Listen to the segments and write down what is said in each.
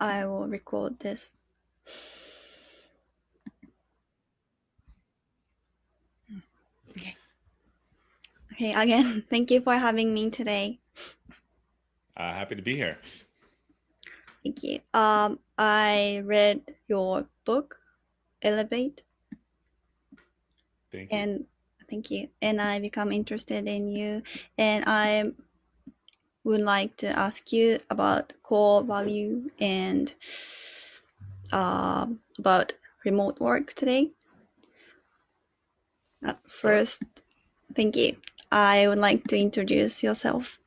I will record this. Okay, again, thank you for having me today. Happy to be here. Thank you. I read your book, Elevate. Thank you. And thank you. And I become interested in you. And I would like to ask you about core value and about remote work today. First, thank you. I would like to introduce yourself.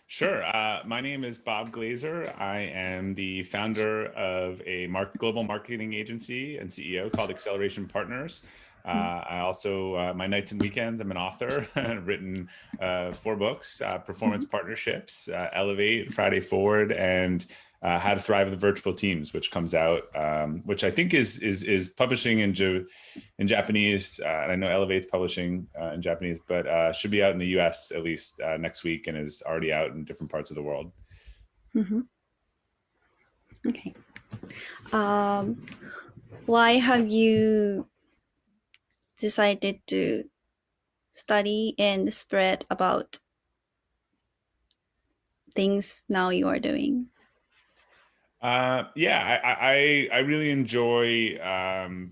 Sure. My name is Bob Glazer. I am the founder of a global marketing agency and CEO called Acceleration Partners. I also, my nights and weekends, I'm an author. I've written 4 books, Performance Partnerships, Elevate, Friday Forward, and How to Thrive with Virtual Teams, which comes out, which I think is publishing in Japanese. And I know Elevate's publishing in Japanese, but should be out in the US at least next week, and is already out in different parts of the world. Okay. Why have you decided to study and spread about things now you are doing? Yeah, I really enjoy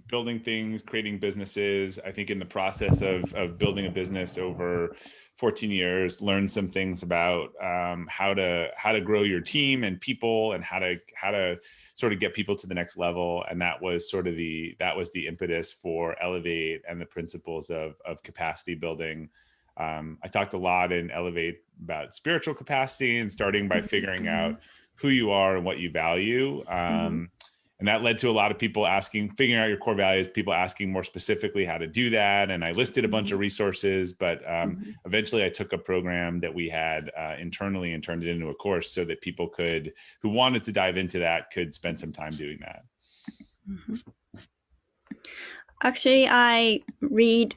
building things, creating businesses. I think in the process of building a business over 14 years, learned some things about how to grow your team and people, and how to sort of get people to the next level. And that was the impetus for Elevate and the principles of capacity building. I talked a lot in Elevate about spiritual capacity, and starting by figuring out who you are and what you value. And that led to a lot of people figuring out your core values, people asking more specifically how to do that. And I listed a bunch of resources, but eventually I took a program that we had internally and turned it into a course so that people who wanted to dive into that, could spend some time doing that. Actually, I read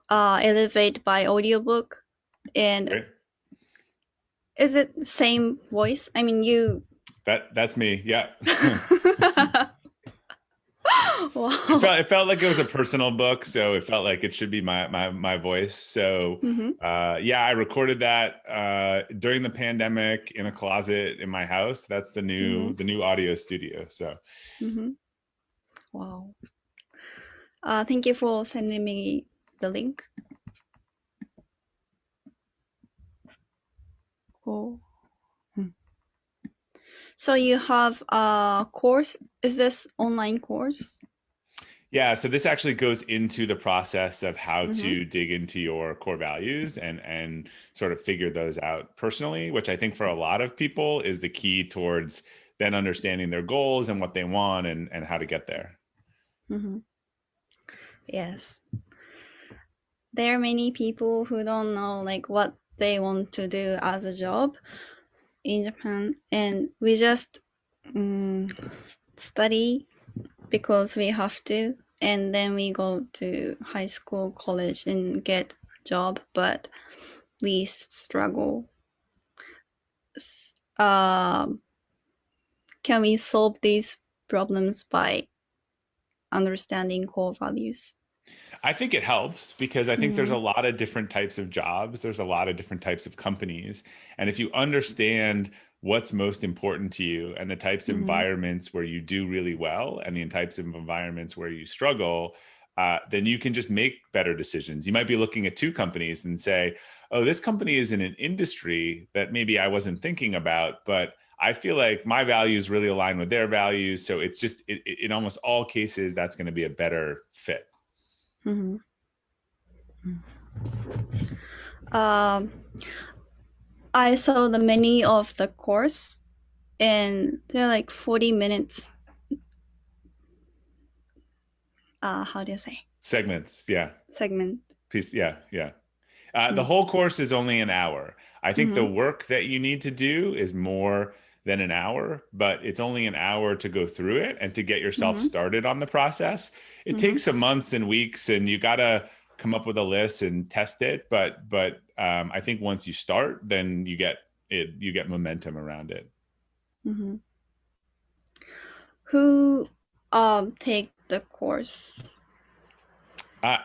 Elevate by audiobook. And Great. Is it same voice? I mean, you... That's me, yeah. Wow. It felt like it was a personal book, so it felt like it should be my voice. So yeah, I recorded that during the pandemic in a closet in my house. That's the new audio studio. So wow. Thank you for sending me the link. Cool. So you have a course. Is this online course? Yeah, so this actually goes into the process of how to dig into your core values and sort of figure those out personally, which I think for a lot of people is the key towards then understanding their goals and what they want and how to get there. Yes. There are many people who don't know like what they want to do as a job in Japan, and we just study because we have to, and then we go to high school, college, and get a job, but we struggle. Can we solve these problems by understanding core values? I think it helps, because I think there's a lot of different types of jobs. There's a lot of different types of companies. And if you understand what's most important to you and the types of environments where you do really well and the types of environments where you struggle, then you can just make better decisions. You might be looking at 2 companies and say, oh, this company is in an industry that maybe I wasn't thinking about, but I feel like my values really align with their values. So it's just, in almost all cases, that's going to be a better fit. I saw the menu of the course, and they're like 40 minutes. How do you say? Segments, yeah. Segment. Piece, yeah. The whole course is only an hour. I think the work that you need to do is more than an hour, but it's only an hour to go through it and to get yourself started on the process. It takes some months and weeks, and you gotta come up with a list and test it. But I think once you start, then you get momentum around it. Who take the course?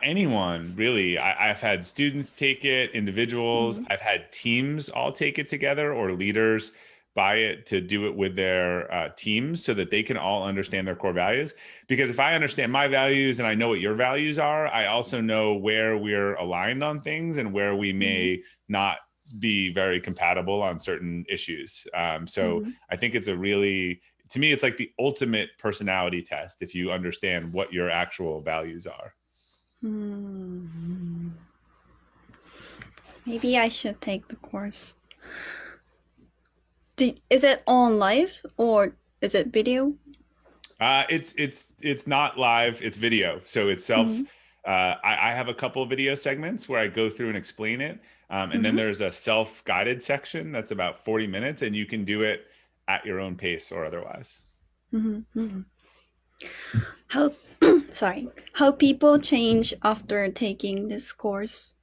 Anyone really. I've had students take it, individuals. Mm-hmm. I've had teams all take it together, or leaders buy it to do it with their teams so that they can all understand their core values. Because if I understand my values and I know what your values are, I also know where we're aligned on things and where we may not be very compatible on certain issues. So I think it's a really, to me, it's like the ultimate personality test if you understand what your actual values are. Maybe I should take the course. Is it on live or is it video? It's not live, it's video. So it's self. I have a couple of video segments where I go through and explain it. And then there's a self-guided section that's about 40 minutes, and you can do it at your own pace or otherwise. How people change after taking this course?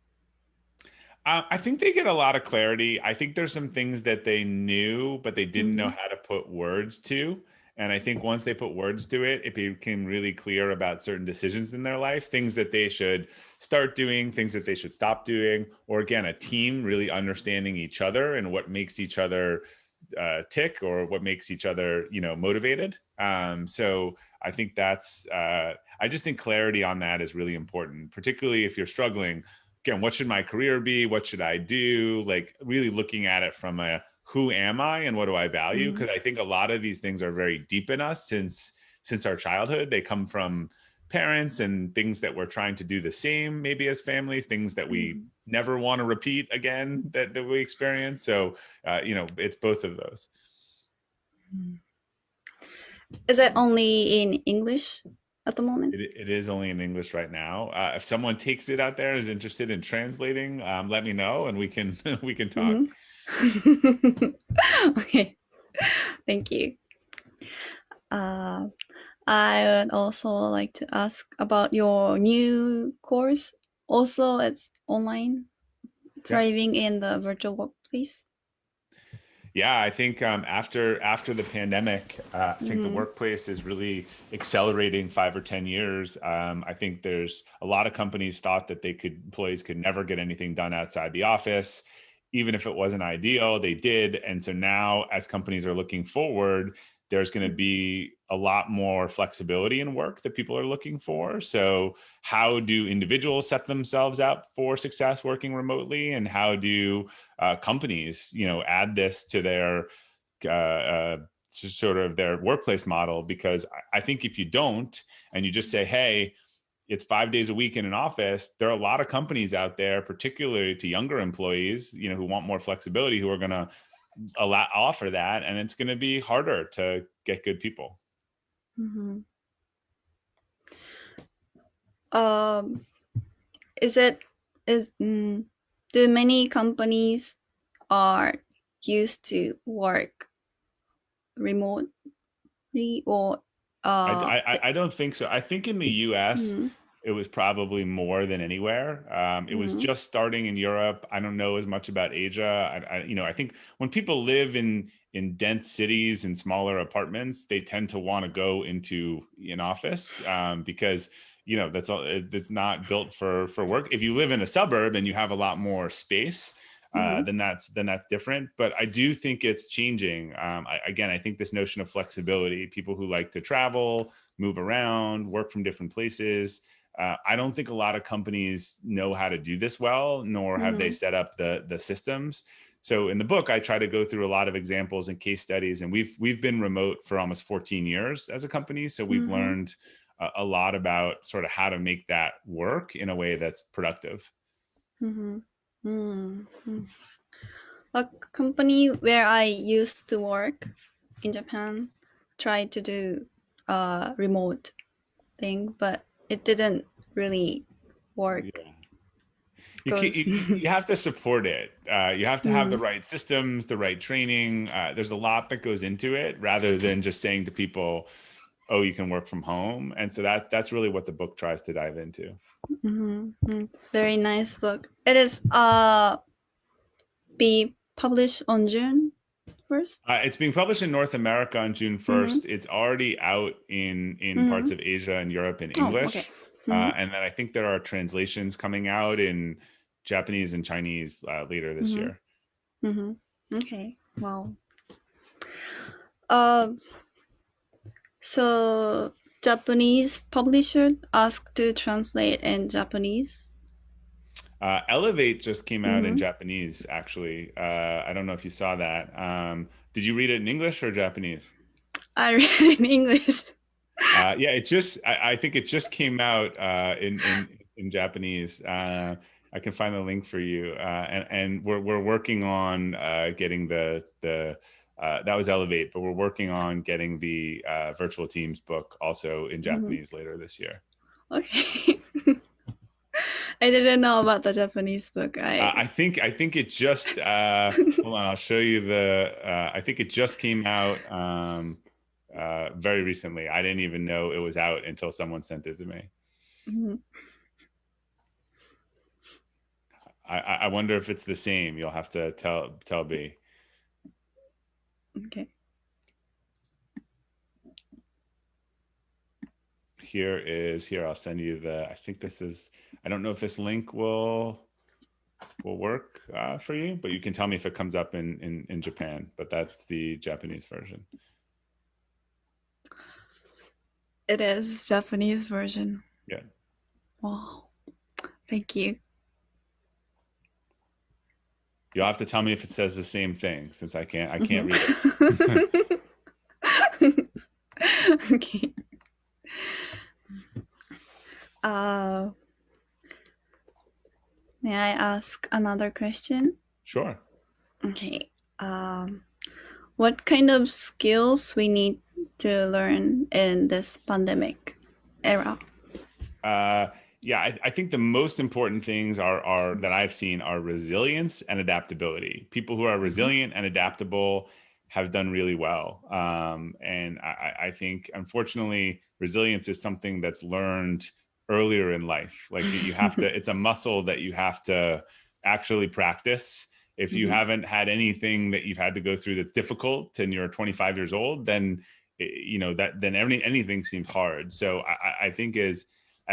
I think they get a lot of clarity. I think there's some things that they knew, but they didn't know how to put words to. And I think once they put words to it, it became really clear about certain decisions in their life, things that they should start doing, things that they should stop doing, or again, a team really understanding each other and what makes each other tick or what makes each other, motivated. So I think I just think clarity on that is really important, particularly if you're struggling. Again, what should my career be? What should I do? Like really looking at it from a who am I and what do I value? Because I think a lot of these things are very deep in us since our childhood. They come from parents and things that we're trying to do the same, maybe as families, things that we never want to repeat again that we experience. So, it's both of those. Is it only in English at the moment? It is only in English right now. If someone takes it out there is interested in translating, let me know and we can talk. Okay, thank you. I would also like to ask about your new course. Also, it's online, thriving in the virtual workplace. Yeah, I think after the pandemic, I think the workplace is really accelerating 5 or 10 years. I think there's a lot of companies thought that employees could never get anything done outside the office, even if it wasn't ideal, they did. And so now as companies are looking forward, there's going to be a lot more flexibility in work that people are looking for. So how do individuals set themselves up for success working remotely? And how do companies, add this to their sort of their workplace model? Because I think if you don't, and you just say, hey, it's 5 days a week in an office, there are a lot of companies out there, particularly to younger employees, who want more flexibility, who are going to offer that, and it's going to be harder to get good people. Do many companies are used to work remotely or I don't think so. I think in the US it was probably more than anywhere. It was just starting in Europe. I don't know as much about Asia. I think when people live in dense cities and smaller apartments, they tend to want to go into an office because that's all. It's not built for work. If you live in a suburb and you have a lot more space, then that's different. But I do think it's changing. I think this notion of flexibility, people who like to travel, move around, work from different places. I don't think a lot of companies know how to do this well, nor have they set up the systems. So in the book, I try to go through a lot of examples and case studies, and we've been remote for almost 14 years as a company. So we've learned a lot about sort of how to make that work in a way that's productive. A company where I used to work in Japan tried to do a remote thing, but it didn't really work. You have to support it. You have to have the right systems, the right training. There's a lot that goes into it rather than just saying to people, oh, you can work from home. And so that's really what the book tries to dive into. It's a very nice book. It is be published on June first? It's being published in North America on June 1st. It's already out in parts of Asia and Europe in English. Okay. And then I think there are translations coming out in Japanese and Chinese later this year. Okay. Wow. So Japanese publisher asked to translate in Japanese. Elevate just came out in Japanese, actually. I don't know if you saw that. Did you read it in English or Japanese? I read it in English. Yeah, I think it just came out in Japanese. I can find the link for you. And we're working on getting the that was Elevate, but we're working on getting the Virtual Teams book also in Japanese later this year. Okay. I didn't know about the Japanese book. I think it just hold on, I'll show you the I think it just came out very recently. I didn't even know it was out until someone sent it to me. I wonder if it's the same. You'll have to tell B. Okay. Here, I'll send you I think this is, I don't know if this link will work for you, but you can tell me if it comes up in Japan, but that's the Japanese version. It is Japanese version. Yeah. Wow. Thank you. You'll have to tell me if it says the same thing, since I can't read it. Okay. May I ask another question? Sure. Okay. What kind of skills we need to learn in this pandemic era? Yeah, I think the most important things are that I've seen are resilience and adaptability. People who are resilient and adaptable have done really well. And I think, unfortunately, resilience is something that's learned earlier in life. Like you have to, it's a muscle that you have to actually practice. If you haven't had anything that you've had to go through that's difficult and you're 25 years old, then, then anything seems hard. So I think as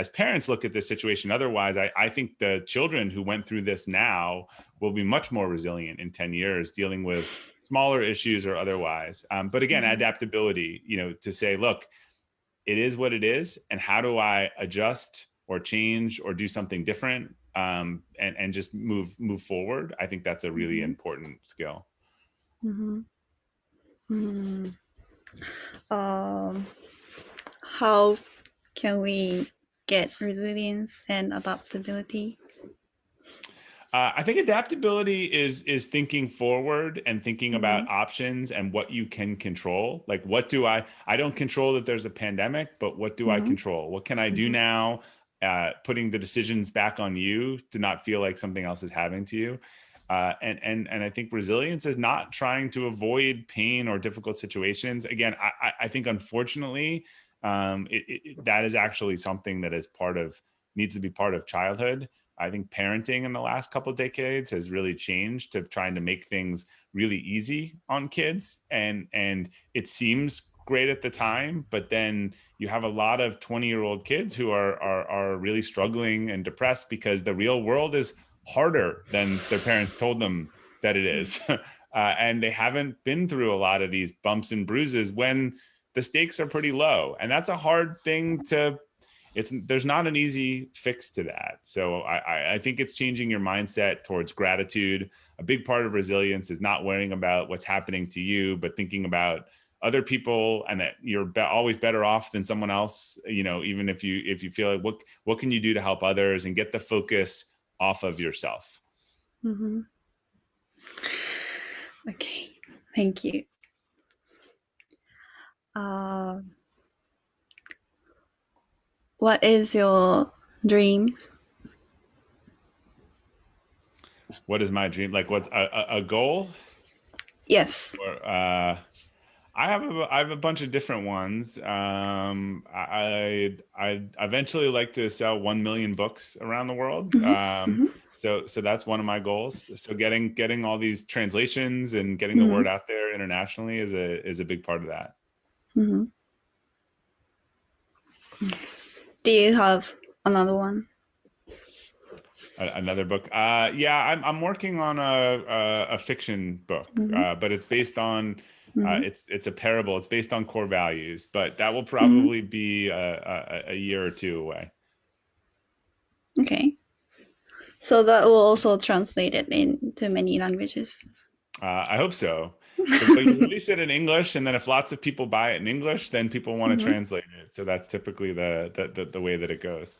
parents look at this situation, otherwise, I think the children who went through this now will be much more resilient in 10 years, dealing with smaller issues or otherwise. But again, adaptability, to say, look, it is what it is, and how do I adjust or change or do something different, and just move forward? I think that's a really important skill. How can we get resilience and adaptability? I think adaptability is thinking forward and thinking about options and what you can control. Like, what do I don't control that there's a pandemic, but what do I control? What can I do now? Putting the decisions back on you to not feel like something else is happening to you. And I think resilience is not trying to avoid pain or difficult situations. Again, I think, unfortunately, that is actually something that needs to be part of childhood. I think parenting in the last couple of decades has really changed to trying to make things really easy on kids. And it seems great at the time, but then you have a lot of 20-year-old kids who are really struggling and depressed because the real world is harder than their parents told them that it is. And they haven't been through a lot of these bumps and bruises when the stakes are pretty low. And that's a hard thing there's not an easy fix to that. So I think it's changing your mindset towards gratitude. A big part of resilience is not worrying about what's happening to you, but thinking about other people, and that you're always better off than someone else. Even if you feel like, what can you do to help others, and get the focus off of yourself. Okay, thank you. What is your dream? What is my dream? Like, what's a goal? Yes. Or, I have a bunch of different ones. I eventually like to sell 1 million books around the world. So that's one of my goals. So getting all these translations and getting the word out there internationally is a big part of that. Do you have another one? Another book? Yeah, I'm working on a fiction book, but it's based on it's a parable. It's based on core values, but that will probably be a year or two away. Okay. So that will also translate it into many languages. I hope so. But you release it in English, and then if lots of people buy it in English, then people want to translate it. So that's typically the way that it goes.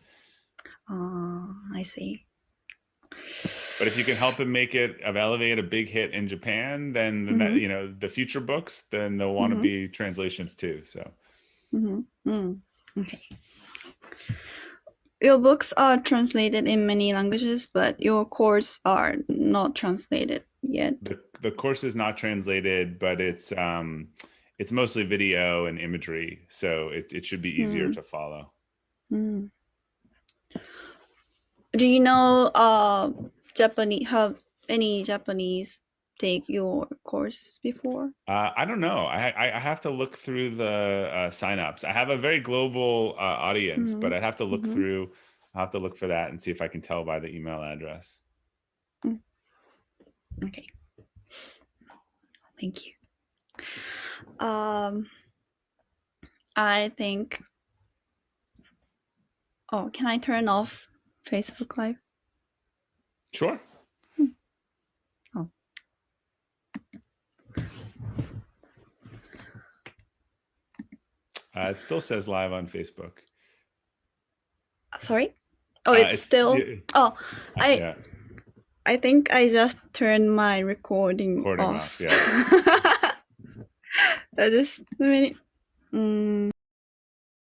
I see. But if you can help them make it elevate a big hit in Japan, then the future books, then they'll want to be translations too. So. Okay. Your books are translated in many languages, but your course are not translated yet. The course is not translated, but it's mostly video and imagery, so it should be easier to follow. Do you know Japanese? Have any Japanese take your course before? I don't know. I have to look through the signups. I have a very global audience, but I'd have to look through. I'll have to look for that and see if I can tell by the email address. Okay. Thank you. I think. Oh, can I turn off Facebook Live? Sure. Oh. It still says live on Facebook. Sorry? Oh, it's still. Oh, I think I just turned my recording off. Yeah. That is